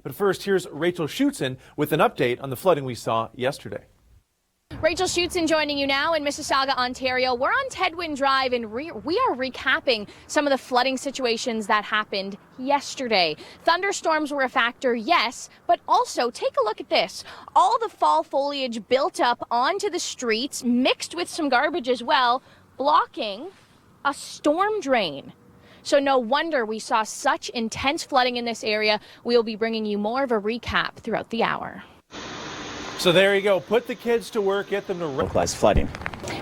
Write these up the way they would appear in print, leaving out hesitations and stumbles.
But first, here's Rachel Schoutsen with an update on the flooding we saw yesterday. Rachel Schoutsen joining you now in Mississauga, Ontario. We're on Tedwin Drive and we are recapping some of the flooding situations that happened yesterday. Thunderstorms were a factor, yes, but also take a look at this. All the fall foliage built up onto the streets, mixed with some garbage as well, blocking a storm drain. So no wonder we saw such intense flooding in this area. We'll be bringing you more of a recap throughout the hour. So there you go. Put the kids to work, get them to localized flooding.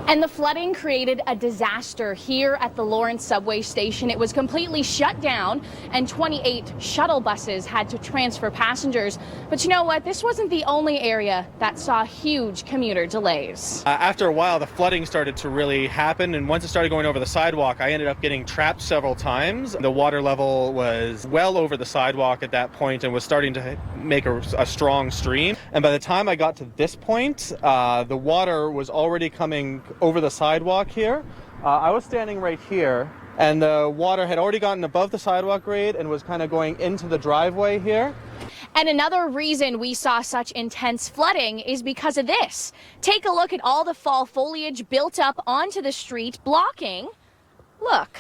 And the flooding created a disaster here at the Lawrence subway station. It was completely shut down and 28 shuttle buses had to transfer passengers. But you know what? This wasn't the only area that saw huge commuter delays. After a while, the flooding started to really happen, and once it started going over the sidewalk, I ended up getting trapped several times. The water level was well over the sidewalk at that point and was starting to make a strong stream. And by the time I got to this point, the water was already coming over the sidewalk here. I was standing right here, and the water had already gotten above the sidewalk grade and was kind of going into the driveway here. And another reason we saw such intense flooding is because of this. Take a look at all the fall foliage built up onto the street, blocking, look,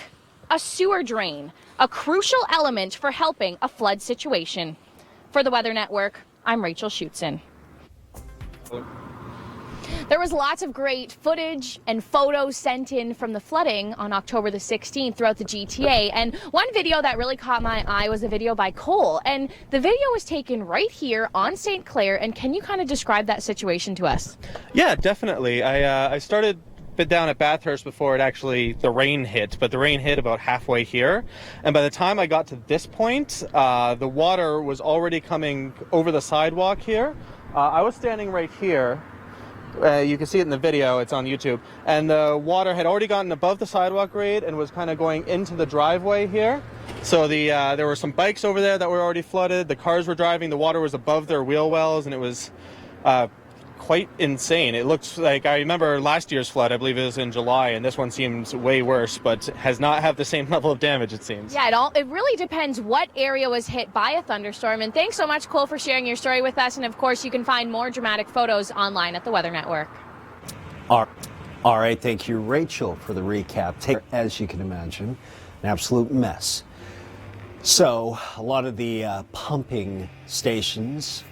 a sewer drain, a crucial element for helping a flood situation. For the Weather Network, I'm Rachel Schoutsen. There was lots of great footage and photos sent in from the flooding on October the 16th throughout the GTA. And one video that really caught my eye was a video by Cole. And the video was taken right here on St. Clair. And can you kind of describe that situation to us? Yeah, definitely. I started down at Bathurst before the rain hit, but the rain hit about halfway here. And by the time I got to this point, the water was already coming over the sidewalk here. I was standing right here. You can see it in the video, it's on YouTube. And the water had already gotten above the sidewalk grade and was kind of going into the driveway here. So there were some bikes over there that were already flooded. The cars were driving, the water was above their wheel wells, and it was quite insane. It looks like, I remember last year's flood, I believe it was in July, and this one seems way worse, but has not had the same level of damage, it seems. Yeah, it really depends what area was hit by a thunderstorm. And thanks so much, Cole, for sharing your story with us. And of course, you can find more dramatic photos online at the Weather Network. All right, thank you, Rachel, for the recap. As you can imagine, an absolute mess. So a lot of the pumping stations